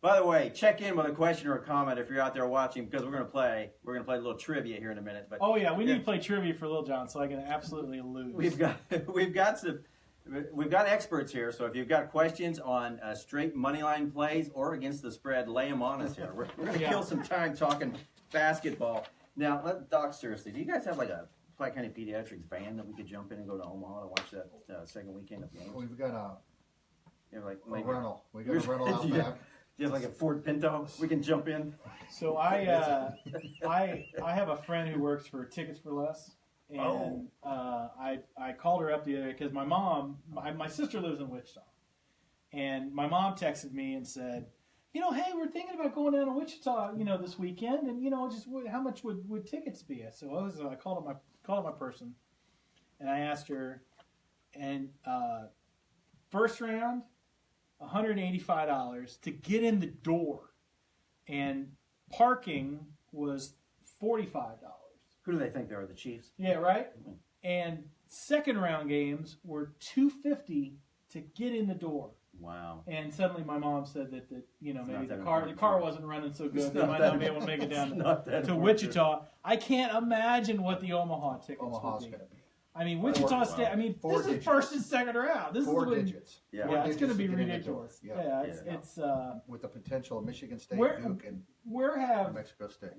By the way, check in with a question or a comment if you're out there watching, because we're gonna play a little trivia here in a minute. But Oh yeah, we need to play trivia for Lil John so I can absolutely lose. we've got experts here. So if you've got questions on straight money line plays or against the spread, lay them on us here. We're gonna kill some time talking basketball. Now, Doc, seriously, do you guys have like a Platte County Pediatrics van that we could jump in and go to Omaha to watch that second weekend of games? We've got a Like rental. We got a rental out Yeah. back. Do you have like a Ford Pinto? We can jump in. So I have a friend who works for Tickets for Less, and I called her up the other day because my sister lives in Wichita, and my mom texted me and said, hey, we're thinking about going down to Wichita, this weekend, and just how much would tickets be? So I called up my person, and I asked her, and first round, $185 to get in the door, and parking was $45. Who do they think they are? The Chiefs? Yeah, right. And second round games were $250 to get in the door. Wow. And suddenly my mom said that maybe not the that car important. wasn't running so good. It's They not might that not be able to make it down It's not that to important. Wichita. I can't imagine what the Omaha tickets Omaha's would going be. to be. I mean, Wichita State. I mean, Four this digits. is first and second round. This Four is when, digits. Yeah. Four yeah, it's going to digits be get in the door. ridiculous. Yeah. Yeah, Yeah. it's With the potential of Michigan State, Where- Duke, and where New have Mexico State.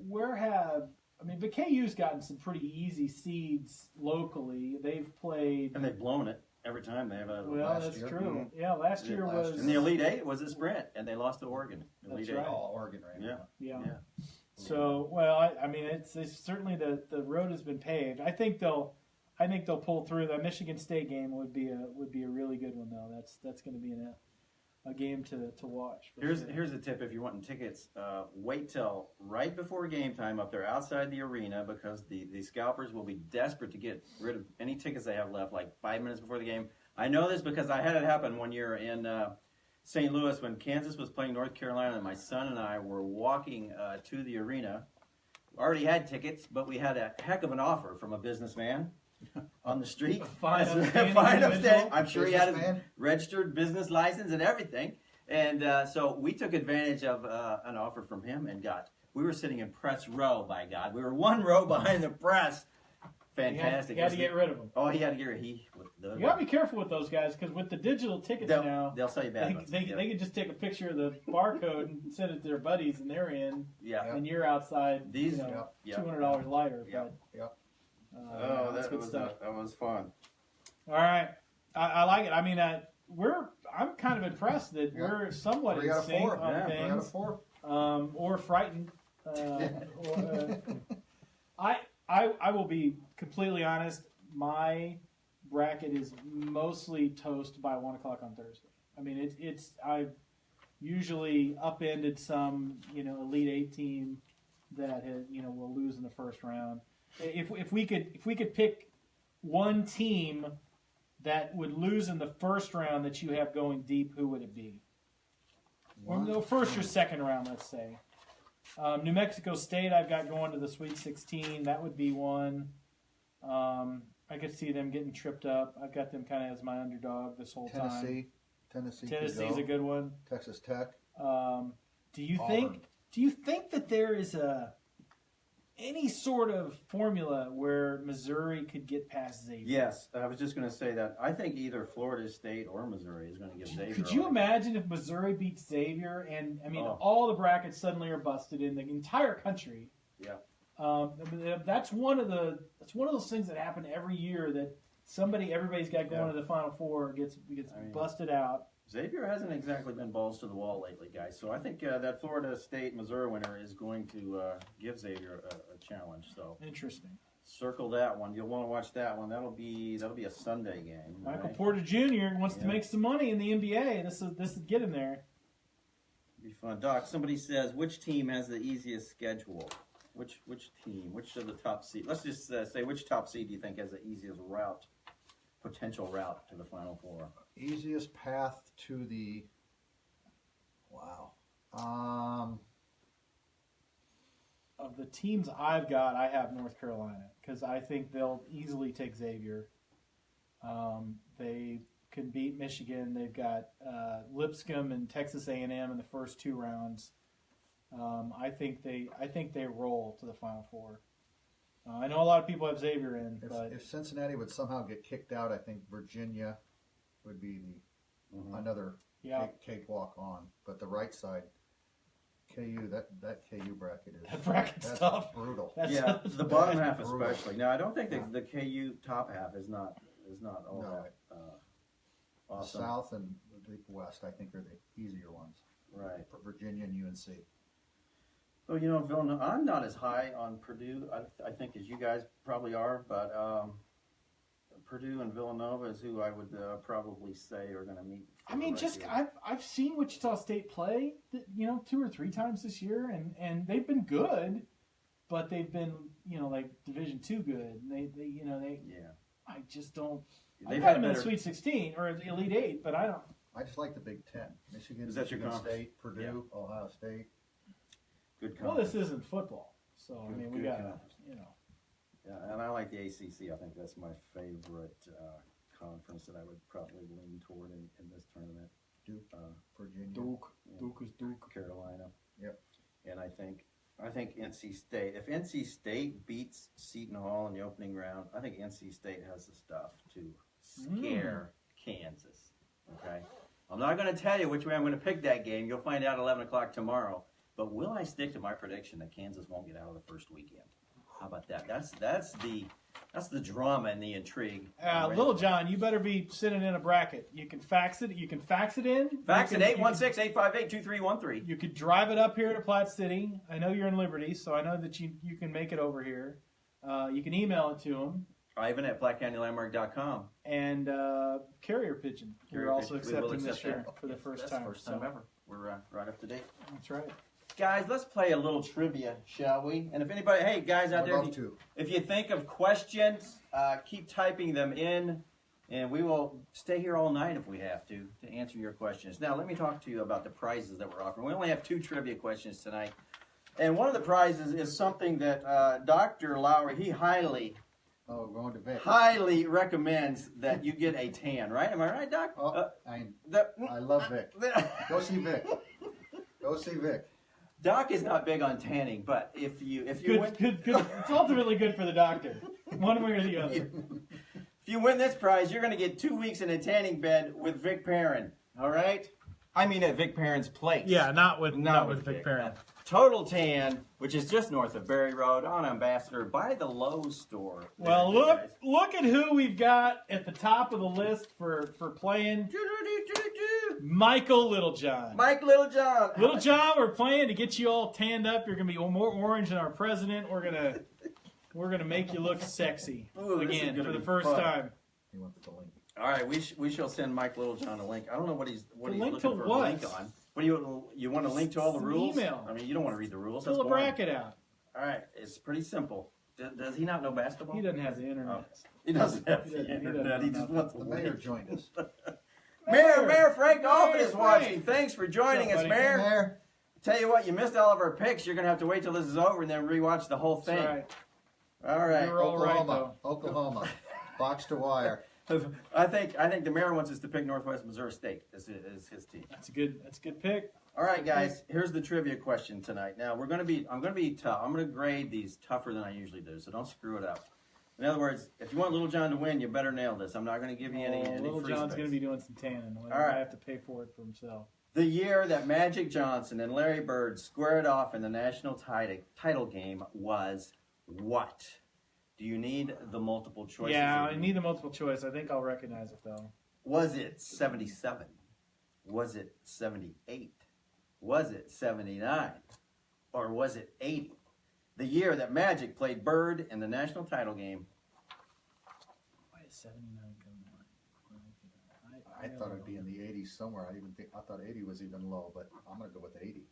I mean, but KU's gotten some pretty easy seeds locally. They've played. And they've blown it every time they have a. Well, last that's year. true. Yeah, last year Last was. year. And the Elite Eight was a sprint, and they lost to Oregon. Elite That's Eight. right. All Oregon right Yeah. now. Yeah. Yeah. So, well, I mean, it's certainly the road has been paved. I think they'll pull through. The Michigan State game would be a really good one though. That's going to be a game to watch. for sure. Here's a tip if you're wanting tickets. Wait till right before game time up there outside the arena because the scalpers will be desperate to get rid of any tickets they have left, like 5 minutes before the game. I know this because I had it happen one year in St. Louis when Kansas was playing North Carolina, and my son and I were walking to the arena. Already had tickets, but we had a heck of an offer from a businessman on the street. A fine upstanding Fine individual? upstanding. I'm sure he had his Businessman? registered business license and everything. And so we took advantage of an offer from him and we were sitting in press row, by God. We were one row behind the press. Fantastic. You got to get rid of them. Oh, he had to get rid You got to be careful with those guys because with the digital tickets now, They'll sell you bad ones. they Yeah. can just take a picture of the barcode and send it to their buddies, and they're in, Yeah. and you're outside. These- $200 lighter. Yeah. But, Yep. Oh, that's that good was stuff. that was fun. All right, I like it. I mean, I'm kind of impressed that Yeah. we're somewhat 3 in out of sync 4. on Yeah, 3 out of things, 4. or frightened. I will be completely honest. My bracket is mostly toast by 1 o'clock on Thursday. I mean, I've usually upended some Elite Eight team that will lose in the first round. If we could pick one team that would lose in the first round that you have going deep, who would it be? Or no, first or second round, let's say. New Mexico State, I've got going to the Sweet 16. That would be one. I could see them getting tripped up. I've got them kind of as my underdog this whole time. Tennessee. Tennessee's a good one. Texas Tech. Do you Auburn. think that there is any sort of formula where Missouri could get past Xavier? Yes, I was just going to say that. I think either Florida State or Missouri is going to give Xavier. Could you imagine if Missouri beats Xavier and all the brackets suddenly are busted in the entire country? Yeah. That's one of those things that happen every year that everybody's got going to the Final Four gets busted out. Xavier hasn't exactly been balls to the wall lately, guys. So I think that Florida State Missouri winner is going to give Xavier a challenge. So Interesting. circle that one. You'll want to watch that one. That'll be a Sunday game. Michael right? Porter Jr. wants to Yeah. make some money in the NBA. This would get him there. Be fun. Doc, somebody says which team has the easiest schedule? Which team? Which of the top seed? Let's just say which top seed do you think has the easiest potential route to the Final Four? Easiest path to the. Wow. Of the teams I've got, I have North Carolina because I think they'll easily take Xavier. They can beat Michigan. They've got Lipscomb and Texas A&M in the first 2 rounds. I think they roll to the Final Four. I know a lot of people have Xavier in, but If Cincinnati would somehow get kicked out, I think Virginia would be another cakewalk on. But the right side, KU, that KU bracket is that bracket's that's tough. brutal. The bottom half brutal. especially. Now I don't think the KU top half is not all No. that The awesome. South and the West, I think, are the easier ones. Right. For Virginia and UNC. Well, Villanova, I'm not as high on Purdue, I think, as you guys probably are, but Purdue and Villanova is who I would probably say are going to meet. I mean, I've seen Wichita State play, 2 or 3 times this year, and they've been good, but they've been, like Division II good. And they I just don't. They've I've got had them in the better. Sweet 16 or the Elite 8, but I don't. I just like the Big Ten. Michigan, Is that your Michigan conference? State, Purdue, Ohio State. Good Well, conference. this isn't football, so I mean, we Good got conference. Yeah, and I like the ACC. I think that's my favorite conference that I would probably lean toward in this tournament. Duke, Virginia. Duke. Yeah. Duke is Duke. Carolina. Yep. And I think NC State. If NC State beats Seton Hall in the opening round, I think NC State has the stuff to scare Kansas. Okay? I'm not going to tell you which way I'm going to pick that game. You'll find out at 11 o'clock tomorrow. But will I stick to my prediction that Kansas won't get out of the first weekend? How about that? That's the drama and the intrigue. Little John, you better be sitting in a bracket. You can fax it. You can fax it in. Fax it 816-858-2313. You could drive it up here to Platte City. I know you're in Liberty, so I know that you can make it over here. You can email it to them. Ivan at PlatteCountyLandmark.com. And carrier pigeon. We're also accepting this year for the first time. First time ever. We're right up to date. That's right. Guys, let's play a little trivia, shall we? And if anybody, hey guys out there, if you think of questions, keep typing them in, and we will stay here all night if we have to answer your questions. Now, let me talk to you about the prizes that we're offering. We only have 2 trivia questions tonight, and one of the prizes is something that Dr. Lowry, he highly recommends that you get a tan. Right? Am I right, Doc? I love Vic. Go see Vic. Go see Vic. Doc is not big on tanning, but if you win, good. It's ultimately good for the doctor, one way or the other. If you win this prize, you're going to get 2 weeks in a tanning bed with Vic Perrin. All right? I mean at Vic Perrin's place. Yeah, not with Vic Perrin. Total Tan, which is just north of Berry Road on Ambassador by the Lowe's store. Well, look at who we've got at the top of the list for playing. Michael Littlejohn. Mike Littlejohn. Littlejohn, we're playing to get you all tanned up. You're gonna be more orange than our president. We're gonna make you look sexy again for the first time. He wants the link. All right, we shall send Mike Littlejohn a link. I don't know what he's looking to for what? a link on. What do you want a link to all the rules? Email. I mean, you don't want to read the rules. Fill a bracket out. All right, it's pretty simple. Does he not know basketball? He doesn't have the internet. Oh. He doesn't have the internet. He just wants the mayor joined us. Mayor Frank Dolphin is watching. Thanks for joining us, Mayor. Mayor. Tell you what, you missed all of our picks. You're going to have to wait till this is over and then rewatch the whole thing. That's right. All right. You're all right, though. Oklahoma. Box to wire. I think the mayor wants us to pick Northwest Missouri State as his team. That's a good pick. All right, guys. Here's the trivia question tonight. Now I'm going to be tough. I'm going to grade these tougher than I usually do, so don't screw it up. In other words, if you want Little John to win, you better nail this. I'm not going to give you any Little free John's space. going to be doing some tanning. All right. I have to pay for it for himself. The year that Magic Johnson and Larry Bird squared off in the national title game was what? Do you need the multiple choices? Yeah, I need the multiple choice. I think I'll recognize it, though. Was it 77? Was it 78? Was it 79? Or was it 80? The year that Magic played Bird in the national title game. Why is 79 coming on? I thought it'd be in the 80s somewhere. I thought 80 was even low, but I'm going to go with 80.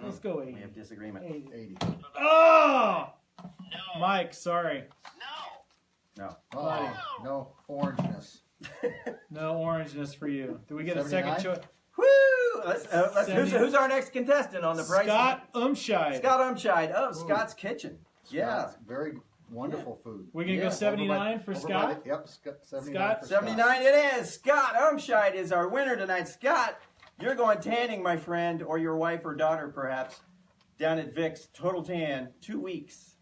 Let's go 80. We have disagreement. 80. Oh! No. Mike, sorry. No. No. Buddy. No orangeness. No orangeness for you. Do we get a 79? second choice? Woo! Who's our next contestant on the price? Scott Umscheid. Scott Umscheid of Scott's Kitchen. Yeah. Scott's very wonderful food. We're going to go 79 for Scott? Yep, 79 Scott? for 79 it is. Scott Umscheid is our winner tonight. Scott, you're going tanning, my friend, or your wife or daughter, perhaps, down at Vic's Total Tan, 2 weeks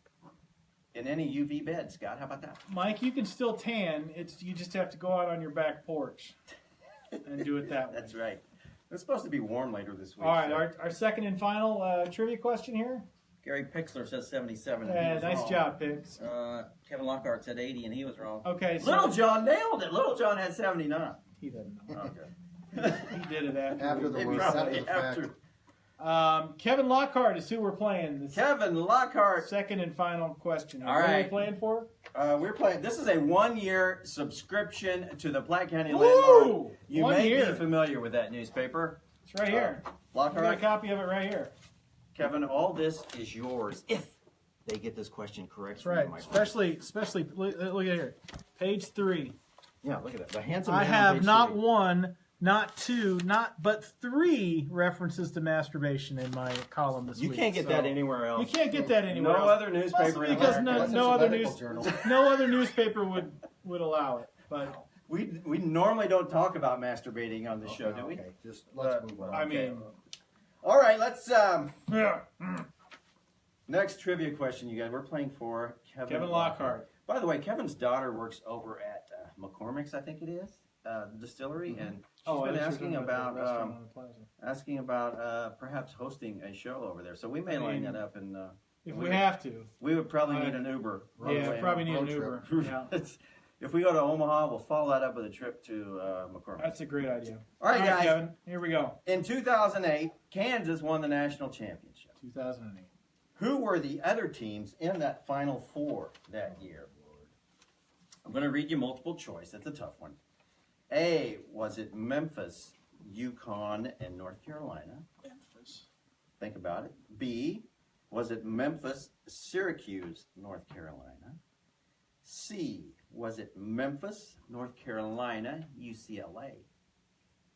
in any UV bed. Scott, how about that? Mike, you can still tan. You just have to go out on your back porch and do it that way. That's right. It's supposed to be warm later this week. All right, our second and final trivia question here. Gary Pixler says 77. Yeah, and he was nice wrong. job, Pix. Kevin Lockhart said 80, and he was wrong. Okay, so Little John nailed it. Little John had 79. he doesn't know. Okay. He did it After the They worst, probably after the have fact. to. Kevin Lockhart is who we're playing. This Kevin Lockhart. second and final question. All What are we right. playing for? We're playing. This is a 1-year subscription to the Platte County Woo! Landmark. You 1 may year. be familiar with that newspaper. It's right here. I got a Lockhart, copy of it right here. Kevin, all this is yours if they get this question correct. That's right. Especially look at here. Page 3. Yeah, look at that. The handsome I man on have page not 3. 1, not 2, but 3 references to masturbation in my column this You week. can't get so- that anywhere else. You can't get that anywhere No else. other newspaper Mostly in because America. Unless no it's a other medical news journal. no other newspaper would allow it. But We normally don't talk about masturbating on the show, do we? Okay, just let's move on. I mean, All right, let's. Next trivia question, you guys. We're playing for Kevin Lockhart. By the way, Kevin's daughter works over at McCormick's, I think it is, the distillery, and she's been asking about perhaps hosting a show over there. So we may line that up, and if we have to, we would probably need an Uber. Probably need an Uber. Yeah. If we go to Omaha, we'll follow that up with a trip to McCormick's. That's a great idea. All right, guys. Kevin, here we go. In 2008, Kansas won the national championship. 2008. Who were the other teams in that Final Four that year? I'm going to read you multiple choice. That's a tough one. A, was it Memphis, UConn, and North Carolina? Memphis. Think about it. B, was it Memphis, Syracuse, North Carolina? C, was it Memphis, North Carolina, UCLA?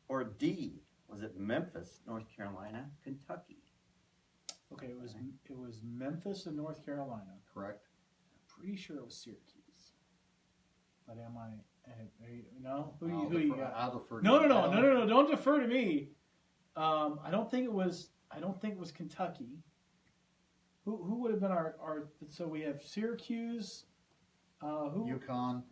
Or D, was it Memphis, North Carolina, Kentucky? Okay, it was Memphis and North Carolina. Correct. I'm pretty sure it was Syracuse. But am I? No. Who you got? I'll defer. No. Don't defer to me. I don't think it was Kentucky. Who would have been our? So we have Syracuse. UConn.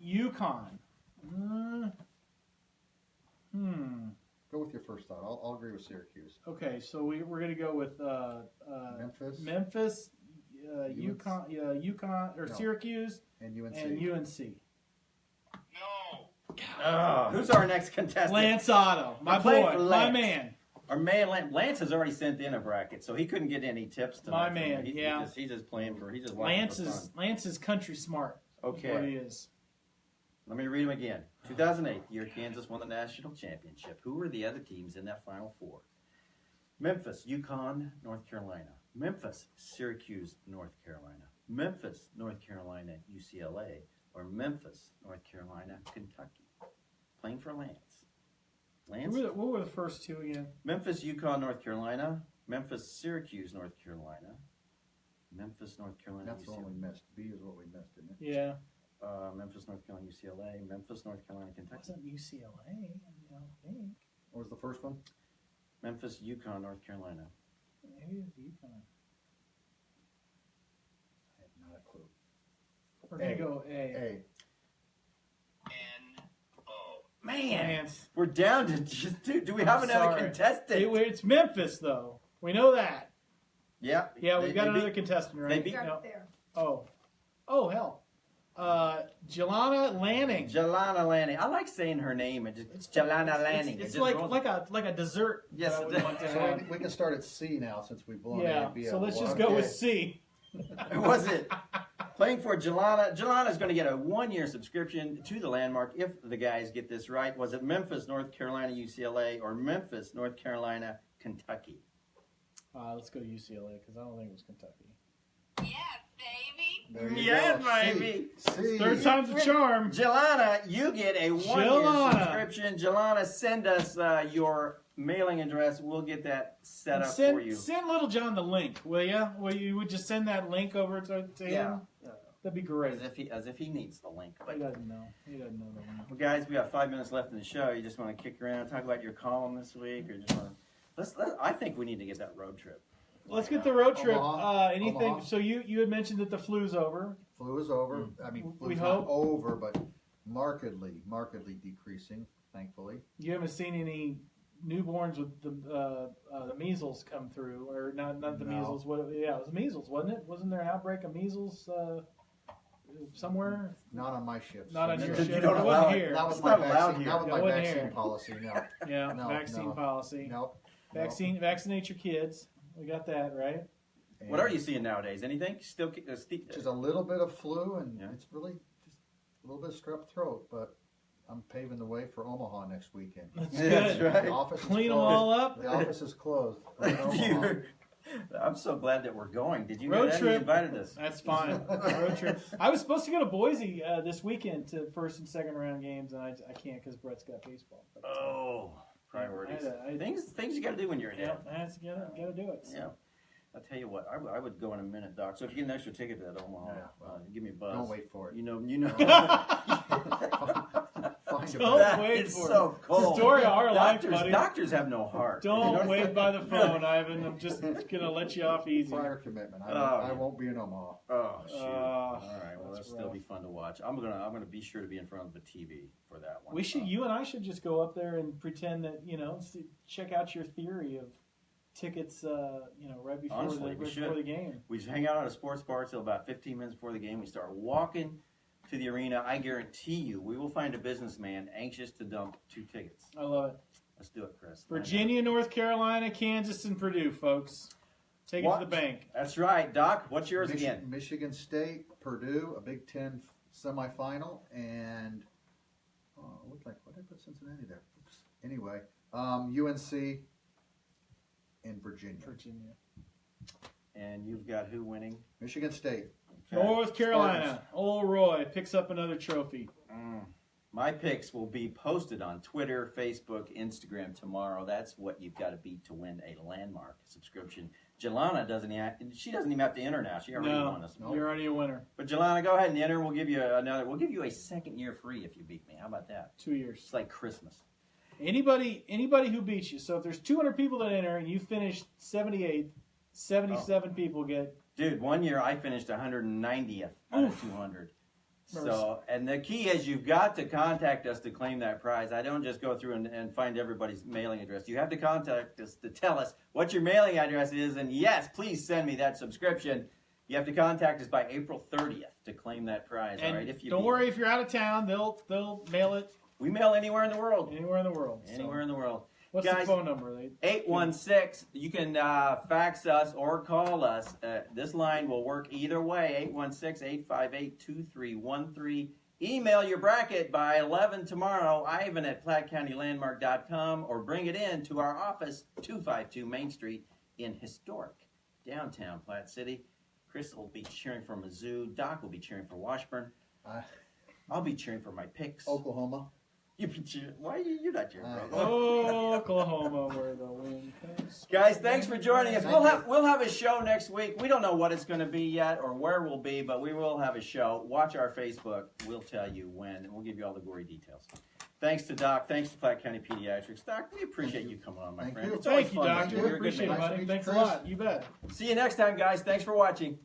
Go with your first thought. I'll agree with Syracuse. Okay, so we're going to go with Memphis, UConn, or No. Syracuse, And UNC. and UNC. No. Who's our next contestant? Lance Otto, my We're playing boy, for my Lance. man. Our man Lance has already sent in a bracket, so he couldn't get any tips tonight. My man, yeah. He's just playing for. He's just watching for fun. Lance is country smart. Okay. Is what he is. Let me read them again. 2008, the year Kansas won the national championship. Who were the other teams in that Final Four? Memphis, UConn, North Carolina. Memphis, Syracuse, North Carolina. Memphis, North Carolina, UCLA. Or Memphis, North Carolina, Kentucky. Playing for Lance. Lance? What were the first two again? Memphis, UConn, North Carolina. Memphis, Syracuse, North Carolina. Memphis, North Carolina, That's the one we UCLA. missed. B is what we missed, isn't it? Yeah. Memphis, North Carolina, UCLA. Memphis, North Carolina, Kentucky. Wasn't UCLA? I think. What was the first one? Memphis, UConn, North Carolina. Maybe it was UConn. I have not a clue. We're gonna go A. A. N-O. Man, Lance. we're down to just two. Do we have I'm another sorry. contestant? It's Memphis though. We know that. Yeah. Yeah, we've got they another beat- contestant, right? they beat- No. Oh, hell. Jelana Lanning. Jelana Lanning. I like saying her name. It's Jelana Lanning. It's It just like rolls- like a dessert. Yes, that I it would is. want to So have. we can start at C now since we've blown Yeah. A and B So out. let's just Okay. go with C. Who was it? Playing for Jelana. Jelana is going to get a 1-year subscription to the Landmark if the guys get this right. Was it Memphis, North Carolina, UCLA, or Memphis, North Carolina, Kentucky? Let's go to UCLA because I don't think it was Kentucky. Yeah, baby. There you Yes, go. baby. C. Third time's a charm. Jelana, you get a 1-year Jelana. subscription. Jelana, send us your mailing address. We'll get that set up for you. Send Little John the link, will you? You would just send that link over to Yeah. him? That'd be great. As if he needs the link. But He doesn't know. He doesn't know the link. well, guys, we got 5 minutes left in the show. You just want to kick around, talk about your column this week, or just want to? I think we need to get that road trip. Let's get the road trip. Omaha. Anything? Omaha. So you had mentioned that the flu's over. Flu is over. I mean, We flu's hope. not over, but markedly decreasing, thankfully. You haven't seen any newborns with the measles come through, or not the No. measles. Yeah, it was measles, wasn't it? Wasn't there an outbreak of measles somewhere? Not on my shift. Not on So your no. shift. You don't It allow wasn't it. here. Not with It's my not allowed vaccine. here. Not with Yeah, my it wasn't vaccine here. policy. No. Yeah, No, vaccine no. policy. Nope. Vaccinate your kids. We got that right. And What are you seeing nowadays? Anything? Still, Just a little bit of flu, and Yeah. it's really just a little bit of strep throat. But I'm paving the way for Omaha next weekend. That's Yeah, that's good. right. The office is Clean them closed. all up. The office is closed. We're in Omaha. Dude, I'm so glad that we're going. Did you know Road that? trip. He invited us. That's fine. Road trip. I was supposed to go to Boise this weekend to first and second round games, and I can't because Brett's got baseball. But, Oh, priorities. Things you got to do when you're in yeah, town. I just gotta do it. So. Yeah. I'll tell you what, I would go in a minute, Doc. So if you get an extra ticket to that Omaha, Yeah, well, give me a buzz. Don't wait for it. You know. Find mind Don't about That wait is for so it. cold. Story of our life, Doctors, buddy. doctors have no heart. Don't wait by the phone, Ivan. I'm just gonna let you off easy. prior commitment. Oh, I yeah. won't be in Omaha. Oh shoot! All right, well that's that'll still be rough. fun to watch. I'm gonna be sure to be in front of the TV for that one. We should, you and I should just go up there and pretend that check out your theory of tickets. Right before Honestly, we before should. the game. We just hang out at a sports bar till about 15 minutes before the game. We start walking to the arena. I guarantee you, we will find a businessman anxious to dump 2 tickets. I love it. Let's do it, Chris. Virginia, North Carolina, Kansas, and Purdue, folks. Take it to the bank. That's right, Doc. What's yours again? Michigan State, Purdue, a Big Ten semifinal, and looked like what did I put Cincinnati there? Oops. Anyway, UNC and Virginia. And you've got who winning? Michigan State. Okay. North Carolina. Old Roy picks up another trophy. My picks will be posted on Twitter, Facebook, Instagram tomorrow. That's what you've got to beat to win a Landmark subscription. Jelana doesn't even have to enter now. She already won us. You're already a winner. But Jelana, go ahead and enter. We'll give you a second year free if you beat me. How about that? 2 years. It's like Christmas. Anybody who beats you. So if there's 200 people that enter and you finish 78th, 77 people get. Dude, one year I finished 190th out of 200. So, and the key is you've got to contact us to claim that prize. I don't just go through and find everybody's mailing address. You have to contact us to tell us what your mailing address is. And yes, please send me that subscription. You have to contact us by April 30th to claim that prize. And all right? If you don't worry if you're out of town, they'll mail it we mail anywhere in the world. anywhere in the world. Anywhere in the world. What's Guys, the phone number? 816. You can fax us or call us. This line will work either way. 816-858-2313. Email your bracket by 11 tomorrow. Ivan at PlatteCountyLandmark.com or bring it in to our office, 252 Main Street in historic downtown Platte City. Chris will be cheering for Mizzou. Doc will be cheering for Washburn. I'll be cheering for my picks. Oklahoma. You'll be cheering. Why are you not cheering for Oklahoma, where the wind comes. Guys, thanks for joining us. Thank We'll have a show next week. We don't know what it's going to be yet or where we'll be, but we will have a show. Watch our Facebook. We'll tell you when, and we'll give you all the gory details. Thanks to Doc. Thanks to Platte County Pediatrics. Doc, we appreciate you coming on, my Thank friend. you. It's always Thank you, fun. Doctor. You're a good Appreciate it, man. Nice to buddy. meet you, Thanks a Chris. lot. You bet. See you next time, guys. Thanks for watching.